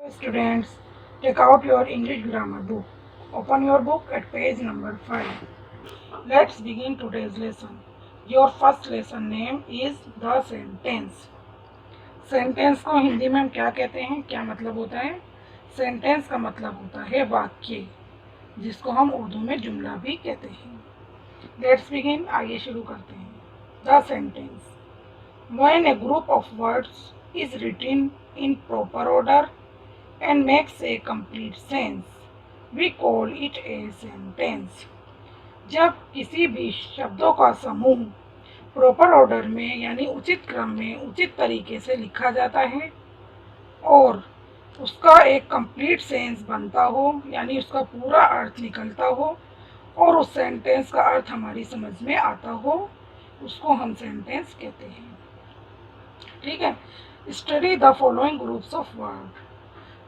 Students, take out your English grammar book. Open your book at page number 5. Let's begin today's lesson. Your first lesson name is the sentence. Sentence को हिंदी में हम क्या कहते हैं, क्या मतलब होता है? सेंटेंस का मतलब होता है वाक्य, जिसको हम उर्दू में जुमला भी कहते हैं. लेट्स बिगिन, आइए शुरू करते हैं. The sentence. When a group of words is written in proper order and makes a complete sense, we call it a sentence. जब किसी भी शब्दों का समूह प्रॉपर ऑर्डर में यानी उचित क्रम में उचित तरीके से लिखा जाता है और उसका एक कंप्लीट सेंस बनता हो यानी उसका पूरा अर्थ निकलता हो और उस सेंटेंस का अर्थ हमारी समझ में आता हो, उसको हम सेंटेंस कहते हैं. ठीक है. Study the following groups of word.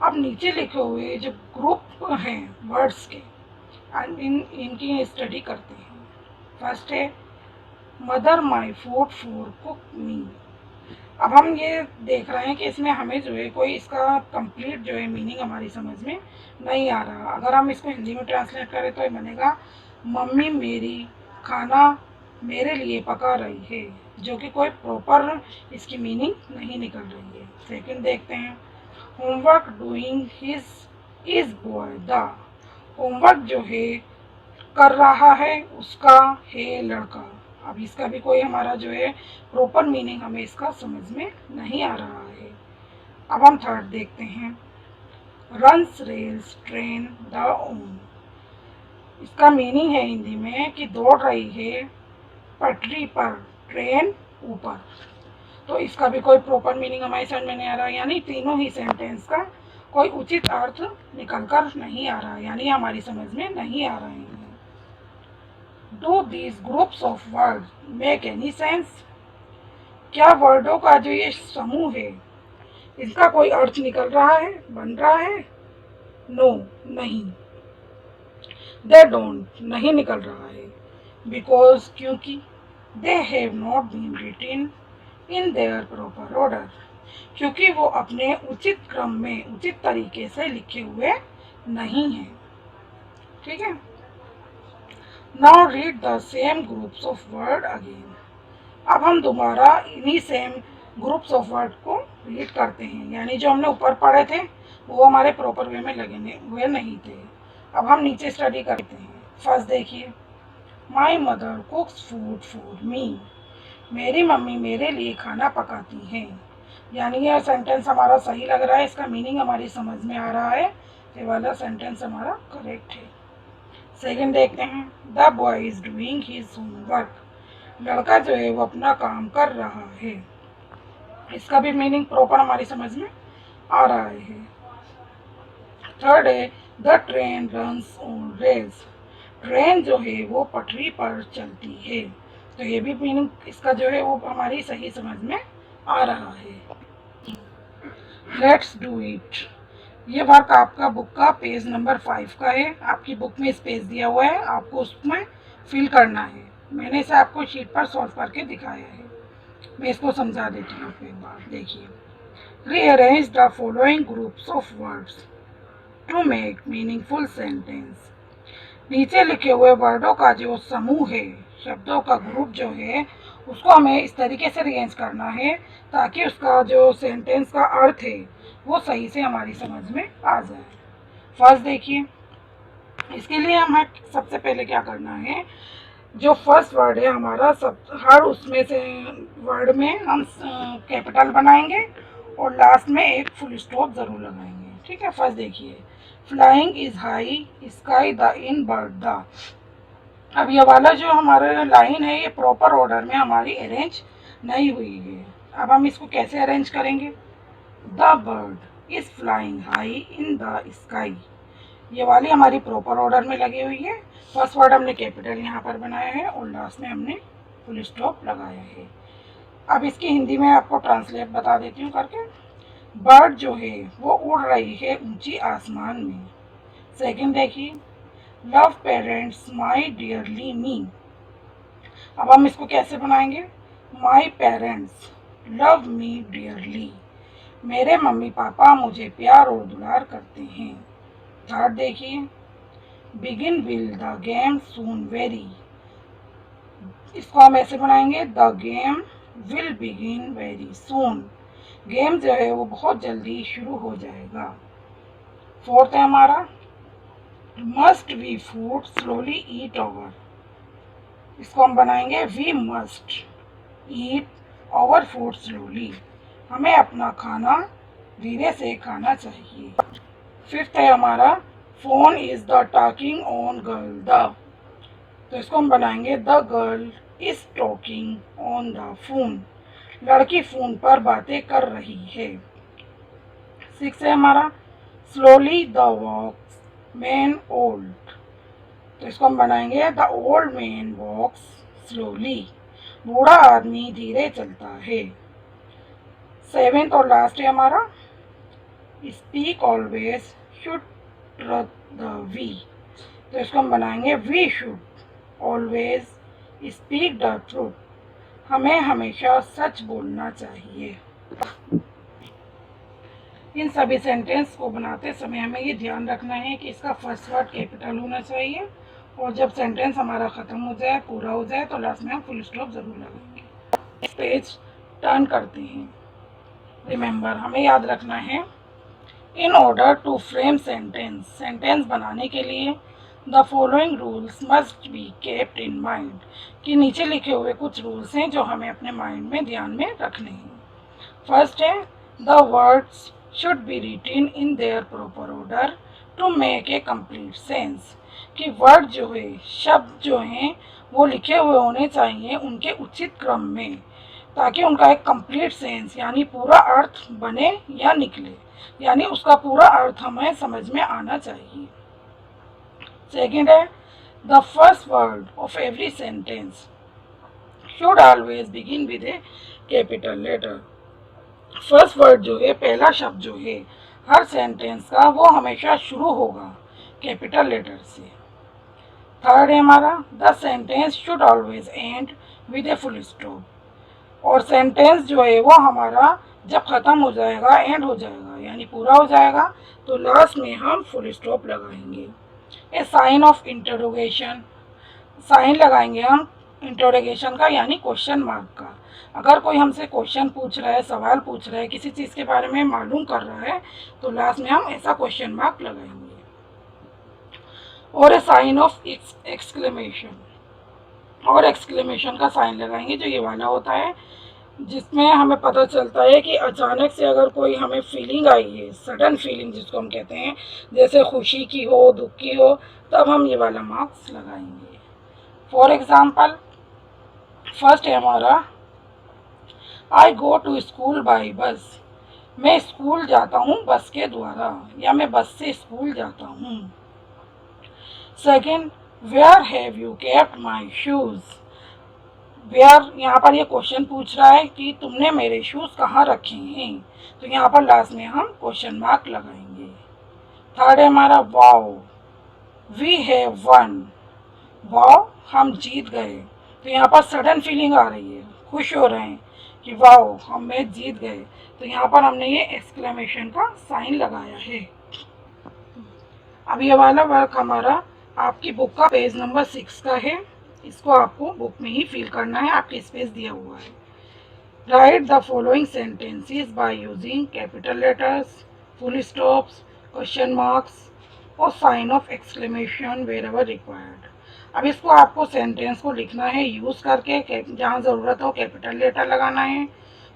अब नीचे लिखे हुए जो ग्रुप हैं वर्ड्स के, इनकी स्टडी करते हैं. फर्स्ट है mother my food for cook me. अब हम ये देख रहे हैं कि इसमें हमें जो है कोई इसका कंप्लीट जो है मीनिंग हमारी समझ में नहीं आ रहा. अगर हम इसको हिंदी में ट्रांसलेट करें तो ये बनेगा मम्मी मेरी खाना मेरे लिए पका रही है, जो कि कोई प्रॉपर इसकी मीनिंग नहीं निकल रही है. सेकंड देखते हैं. Homework doing his is boy. The homework जो है कर रहा है उसका है लड़का. अब इसका भी कोई हमारा जो है प्रॉपर मीनिंग हमें इसका समझ में नहीं आ रहा है. अब हम थर्ड देखते हैं. Runs rails train the own. इसका मीनिंग है हिंदी में कि दौड़ रही है पटरी पर ट्रेन ऊपर. तो इसका भी कोई प्रॉपर मीनिंग हमारी समझ में नहीं आ रहा, यानी तीनों ही सेंटेंस का कोई उचित अर्थ निकल कर नहीं आ रहा, यानी हमारी समझ में नहीं आ रहे हैं. Do these groups of word make any sense. क्या वर्डों का जो ये समूह है इसका कोई अर्थ निकल रहा है, बन रहा है? नो, नहीं. दे डोंट, नहीं निकल रहा है. बिकॉज, क्योंकि. They have not been written in their proper order, क्योंकि वो अपने उचित क्रम में उचित तरीके से लिखे हुए नहीं हैं. ठीक है. Now read the same groups of word again. अब हम दोबारा इन्हीं सेम ग्रुप्स ऑफ वर्ड को रीड करते हैं, यानी जो हमने ऊपर पढ़े थे वो हमारे प्रॉपर वे में लगे हुए नहीं थे. अब हम नीचे स्टडी करते हैं. फर्स्ट देखिए. My mother कुक्स food for me. मेरी मम्मी मेरे लिए खाना पकाती हैं. यानी यह सेंटेंस हमारा सही लग रहा है, इसका मीनिंग हमारी समझ में आ रहा है, ये वाला सेंटेंस हमारा करेक्ट है. सेकंड देखते हैं. The boy is doing his homework. लड़का जो है वो अपना काम कर रहा है. इसका भी मीनिंग प्रॉपर हमारी समझ में आ रहा है. थर्ड है. The train runs on rails. Train जो है वो पटरी पर चलती है. तो ये भी मीनिंग इसका जो है वो हमारी सही समझ में आ रहा है. Let's do it. ये वर्क आपका बुक का पेज नंबर 5 का है. आपकी बुक में स्पेस दिया हुआ है, आपको उसमें फिल करना है. मैंने इसे आपको शीट पर सॉल्व करके दिखाया है. मैं इसको समझा देती हूँ आपको एक बार. देखिए. Rearrange the following groups of words to make meaningful sentence. नीचे लिखे हुए वर्डों का जो समूह है, शब्दों का ग्रुप जो है, उसको हमें इस तरीके से अरेंज करना है ताकि उसका जो सेंटेंस का अर्थ है वो सही से हमारी समझ में आ जाए. फर्स्ट देखिए. इसके लिए हमें सबसे पहले क्या करना है, जो फर्स्ट वर्ड है हमारा हर उसमें से वर्ड में हम कैपिटल बनाएंगे और लास्ट में एक फुल स्टॉप ज़रूर लगाएंगे. ठीक है. फर्स्ट देखिए. Flying is high sky the in bird the. अब ये वाला जो हमारा लाइन है ये प्रॉपर ऑर्डर में हमारी अरेंज नहीं हुई है. अब हम इसको कैसे अरेंज करेंगे. The bird is flying high in the sky. ये वाली हमारी प्रॉपर ऑर्डर में लगी हुई है. फर्स्ट वर्ड हमने कैपिटल यहाँ पर बनाया है और लास्ट में हमने फुल स्टॉप लगाया है. अब इसकी हिंदी में आपको ट्रांसलेट बता देती हूँ करके. बर्ड जो है वो उड़ रही है ऊंची आसमान में. सेकंड देखिए. लव पेरेंट्स माई डियरली मी. अब हम इसको कैसे बनाएंगे. My parents love me dearly. मेरे मम्मी पापा मुझे प्यार और दुलार करते हैं। थर्ड देखिए, begin will the game soon very. इसको हम ऐसे बनाएंगे, the game will begin very soon. Game जो है वो बहुत जल्दी शुरू हो जाएगा। फोर्थ है हमारा, must we food slowly eat our. इसको हम बनाएंगे, we must eat our food slowly. हमें अपना खाना धीरे से खाना चाहिए। फिफ्थ है हमारा, phone is the talking on girl the. तो इसको हम बनाएंगे, the girl is talking on the phone. लड़की फोन पर बातें कर रही है। सिक्स है हमारा, slowly the walks man old. तो इसको हम बनाएंगे, the old man walks slowly. बूढ़ा आदमी धीरे चलता है। सेवेंथ और लास्ट है हमारा, speak always should truth the we. तो इसको हम बनाएंगे, we should always speak the truth. हमें हमेशा सच बोलना चाहिए। इन सभी सेंटेंस को बनाते समय हमें ये ध्यान रखना है कि इसका फर्स्ट वर्ड कैपिटल होना चाहिए, और जब सेंटेंस हमारा ख़त्म हो जाए, पूरा हो जाए, तो लास्ट में हम फुल स्टॉप ज़रूर लगाएंगे। पेज टर्न करते हैं। रिमेंबर, हमें याद रखना है, in order to frame sentence, sentence बनाने के लिए the following rules must be kept in mind, कि नीचे लिखे हुए कुछ रूल्स हैं जो हमें अपने माइंड में ध्यान में रखने हैं। फर्स्ट है, the words should be written in their proper order to make a complete sense, कि वर्ड जो है, शब्द जो हैं, वो लिखे हुए होने चाहिए उनके उचित क्रम में, ताकि उनका एक कंप्लीट सेंस यानी पूरा अर्थ बने या निकले, यानी उसका पूरा अर्थ हमें समझ में आना चाहिए। सेकेंड है, the first word of every sentence should always begin with a capital letter. First word जो है, पहला शब्द जो है हर सेंटेंस का, वो हमेशा शुरू होगा कैपिटल लेटर से। थर्ड है हमारा, the sentence should always and with a full stop. और सेंटेंस जो है वो हमारा जब ख़त्म हो जाएगा, एंड हो जाएगा यानी पूरा हो जाएगा, तो लास्ट में हम फुल स्टॉप लगाएंगे। ए साइन ऑफ इंटरोगेशन, साइन लगाएंगे हम इंटरोगेशन का यानी क्वेश्चन मार्क का। अगर कोई हमसे क्वेश्चन पूछ रहा है, सवाल पूछ रहा है, किसी चीज़ के बारे में मालूम कर रहा है, तो लास्ट में हम ऐसा क्वेश्चन मार्क लगाएंगे। और ए साइन ऑफ एक्सक्लेमेशन, और एक्सक्लेमेशन का साइन लगाएंगे जो ये वाला होता है, जिसमें हमें पता चलता है कि अचानक से अगर कोई हमें फीलिंग आई है, सडन फीलिंग जिसको हम कहते हैं, जैसे खुशी की हो, दुख की हो, तब हम ये वाला मार्क्स लगाएंगे। फॉर एग्जाम्पल, फर्स्ट है हमारा, I go to school by bus. मैं स्कूल जाता हूँ बस के द्वारा, या मैं बस से स्कूल जाता हूँ। Second, where have you kept my shoes. Where, यहाँ पर ये क्वेश्चन पूछ रहा है कि तुमने मेरे शूज़ कहाँ रखे हैं, तो यहाँ पर लास्ट में हम क्वेश्चन मार्क लगाएंगे। थर्ड है हमारा, wow we have won. Wow, हम जीत गए। तो यहाँ पर सडन फीलिंग आ रही है, खुश हो रहे हैं कि वाओ हम मैच जीत गए, तो यहाँ पर हमने ये एक्सक्लेमेशन का साइन लगाया है। अब ये वाला वर्क हमारा आपकी बुक का पेज नंबर 6 का है। इसको आपको बुक में ही फिल करना है, आपके स्पेस दिया हुआ है। Write the following sentences by using capital letters, full stops, question marks और sign of exclamation wherever required. अब इसको आपको सेंटेंस को लिखना है यूज़ करके, जहाँ ज़रूरत हो कैपिटल लेटर लगाना है,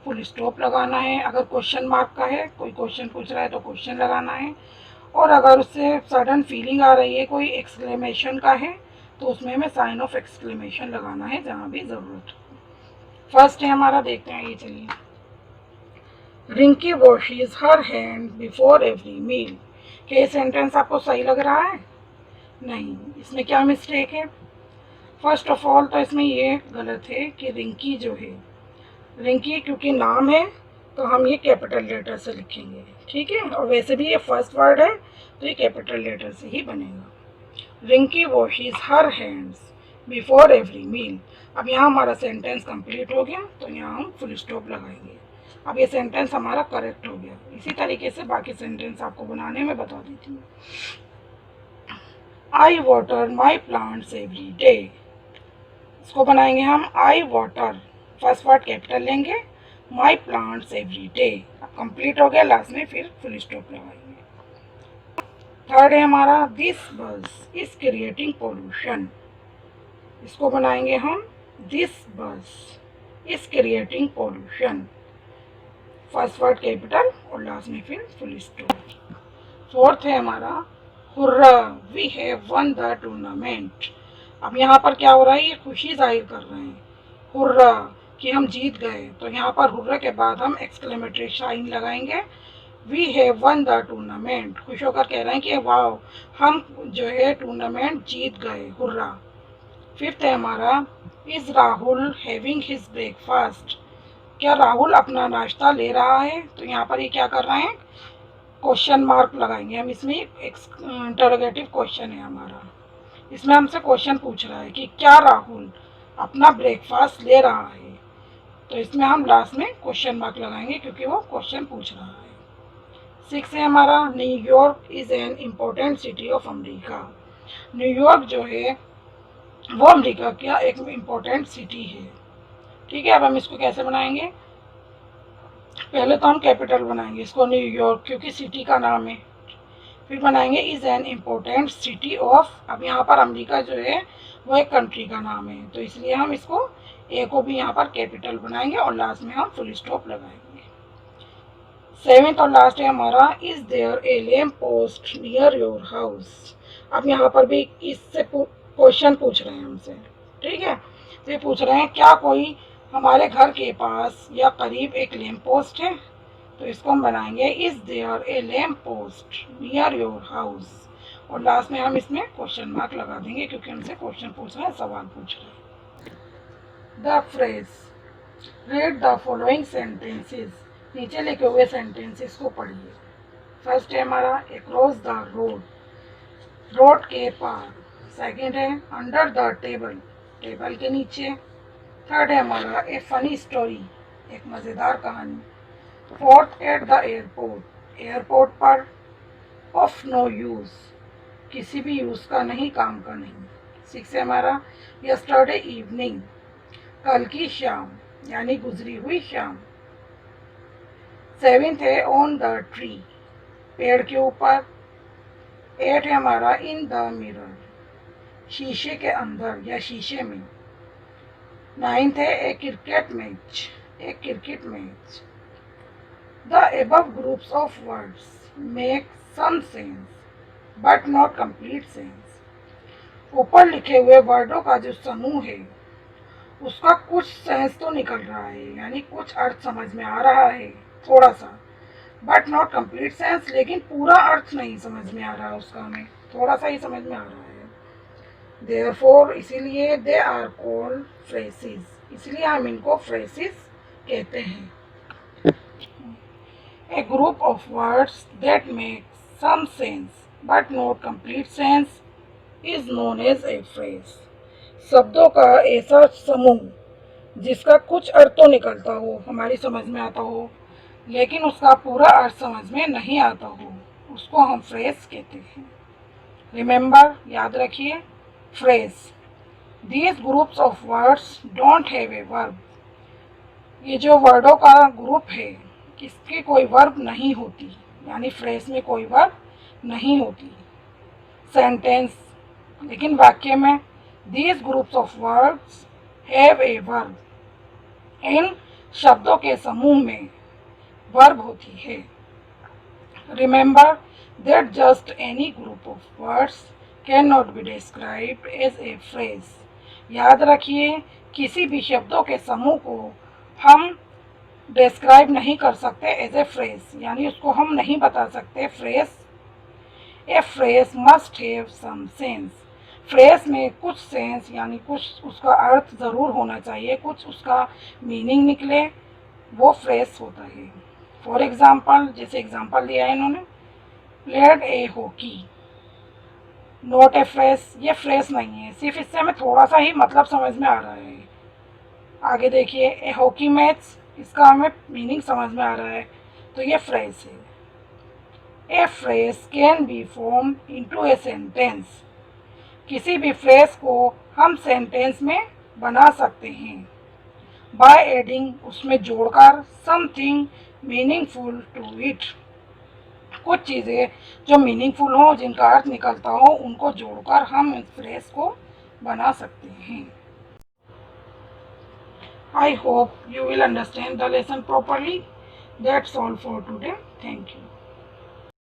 फुल स्टॉप लगाना है, अगर क्वेश्चन मार्क का है, कोई क्वेश्चन पूछ रहा है तो क्वेश्चन लगाना है, और अगर उससे सडन फीलिंग आ रही है, कोई एक्सक्लेमेशन का है, तो उसमें हमें साइन ऑफ एक्सक्लेमेशन लगाना है जहाँ भी ज़रूरत हो। फर्स्ट है हमारा, देखते हैं ये, चलिए। Rinki washes her hand before every meal. क्या ये सेंटेंस आपको सही लग रहा है? नहीं, इसमें क्या मिस्टेक है? फर्स्ट ऑफ ऑल तो इसमें ये गलत है कि रिंकी जो है, रिंकी क्योंकि नाम है तो हम ये कैपिटल लेटर से लिखेंगे, ठीक है, और वैसे भी ये फर्स्ट वर्ड है तो ये कैपिटल लेटर से ही बनेगा। Rinki washes her hands before every meal. अब यहाँ हमारा सेंटेंस कंप्लीट हो गया, तो यहाँ हम फुल स्टॉप लगाएंगे। अब ये सेंटेंस हमारा करेक्ट हो गया। इसी तरीके से बाकी सेंटेंस आपको बनाने में बता देती हूँ। I water my plants every day, इसको बनाएंगे हम I water, first word capital लेंगे, माई प्लांट्स एवरी डे। अब कंप्लीट हो गया, लास्ट में फिर फुल स्टॉप लगाएंगे। थर्ड है हमारा this bus is creating pollution, इसको बनाएंगे हम this bus is creating pollution, first word capital और लास्ट में फिर फुल स्टॉप। फोर्थ है हमारा hurrah we have won the tournament, अब यहाँ पर क्या हो रहा है, ये खुशी जाहिर कर रहे हैं, हुर्रा कि हम जीत गए, तो यहाँ पर हुर्रा के बाद हम एक्सक्लेमेटरी साइन लगाएंगे, we have won the tournament, खुश होकर कह रहे हैं कि वाह हम जो है टूर्नामेंट जीत गए, हुर्रा। फिफ्थ है हमारा is Rahul having his breakfast, क्या राहुल अपना नाश्ता ले रहा है, तो यहाँ पर ये क्या कर रहे हैं, क्वेश्चन मार्क लगाएंगे हम, इसमें इंटरोगेटिव क्वेश्चन है हमारा, इसमें हमसे क्वेश्चन पूछ रहा है कि क्या राहुल अपना ब्रेकफास्ट ले रहा है, तो इसमें हम लास्ट में क्वेश्चन मार्क लगाएंगे क्योंकि वो क्वेश्चन पूछ रहा है। सिक्स है हमारा New York is an important city of America, New York जो है वो अमेरिका का एक इम्पोर्टेंट सिटी है। ठीक है, अब हम इसको कैसे बनाएंगे, पहले तो हम कैपिटल बनाएंगे इसको न्यूयॉर्क क्योंकि सिटी का नाम है, फिर बनाएंगे is an important city of, अब यहाँ पर अमेरिका जो है वो एक कंट्री का नाम है, तो इसलिए हम इसको ए को भी यहाँ पर कैपिटल बनाएंगे और लास्ट में हम फुल स्टॉप लगाएंगे। सेवेंथ और लास्ट है हमारा is there a lamp post near your house, अब यहाँ पर भी इससे क्वेश्चन पूछ रहे हैं हमसे। ठीक है, तो ये पूछ रहे हैं क्या कोई हमारे घर के पास या करीब एक लैम्प पोस्ट है, तो इसको हम बनाएंगे is there a lamp post near your house और लास्ट में हम इसमें क्वेश्चन मार्क लगा देंगे क्योंकि हमसे क्वेश्चन पूछ रहे हैं, सवाल पूछ रहे हैं। The phrase read the following sentences, नीचे लिखे हुए सेंटेंसेस को पढ़िए। फर्स्ट है हमारा अक्रॉस द रोड, रोड के पार। सेकंड है अंडर द टेबल, टेबल के नीचे। थर्ड है हमारा ए फनी स्टोरी, एक मज़ेदार कहानी। Fourth at the airport, airport पर। ऑफ नो यूज़, किसी भी यूज़ का नहीं, काम का नहीं। सिक्स है हमारा यस्टरडे इवनिंग, कल की शाम यानी गुजरी हुई शाम। सेवेंथ है ऑन द ट्री, पेड़ के ऊपर। एट है हमारा इन द मिरर, शीशे के अंदर या शीशे में। नाइन्थ है ए क्रिकेट मैच, एक cricket match. The above groups of words make some sense but not complete sense, ऊपर लिखे हुए वर्डों का जो समूह है उसका कुछ सेंस तो निकल रहा है, यानी कुछ अर्थ समझ में आ रहा है थोड़ा सा, बट नॉट कंप्लीट सेंस, लेकिन पूरा अर्थ नहीं समझ में आ रहा है उसका, हमें थोड़ा सा ही समझ में आ रहा है। देयरफॉर, इसीलिए दे आर कॉल्ड फ्रेजेस, इसलिए हम इनको फ्रेजेस कहते हैं। A group of words that make some sense but not complete sense is known as a phrase, शब्दों का ऐसा समूह जिसका कुछ अर्थ तो निकलता हो, हमारी समझ में आता हो, लेकिन उसका पूरा अर्थ समझ में नहीं आता हो, उसको हम फ्रेज कहते हैं। रिमेंबर, याद रखिए, phrase. These groups of words don't have a verb, ये जो वर्डों का ग्रुप है इसकी कोई वर्ब नहीं होती, यानी फ्रेज में कोई वर्ब नहीं होती। सेंटेंस, लेकिन वाक्य में these groups of words have a verb, इन शब्दों के समूह में वर्ब होती है। Remember that just any group of words can not be described as a phrase, याद रखिए किसी भी शब्दों के समूह को हम डिस्क्राइब नहीं कर सकते एज ए फ्रेज, यानी उसको हम नहीं बता सकते phrase. A phrase must have some sense, phrase में कुछ सेंस यानी कुछ उसका अर्थ ज़रूर होना चाहिए, कुछ उसका मीनिंग निकले, वो फ्रेज होता है। फॉर एग्जाम्पल, जैसे एग्जाम्पल दिया है इन्होंने, played A hockey, not a phrase, ये फ्रेज नहीं है, सिर्फ इससे हमें थोड़ा सा ही मतलब समझ में आ रहा है। आगे देखिए, ए हॉकी मैच इसका हमें मीनिंग समझ में आ रहा है। तो ये फ्रेज है। ए phrase can be form into a sentence. किसी भी फ्रेज को हम सेंटेंस में बना सकते हैं बाय एडिंग, उसमें जोड़कर, समथिंग मीनिंगफुल टू इट। कुछ चीज़ें जो मीनिंगफुल हो, जिनका अर्थ निकलता हो, उनको जोड़कर हम इस फ्रेज को बना सकते हैं। I hope you will understand the lesson properly. That's all for today. Thank you.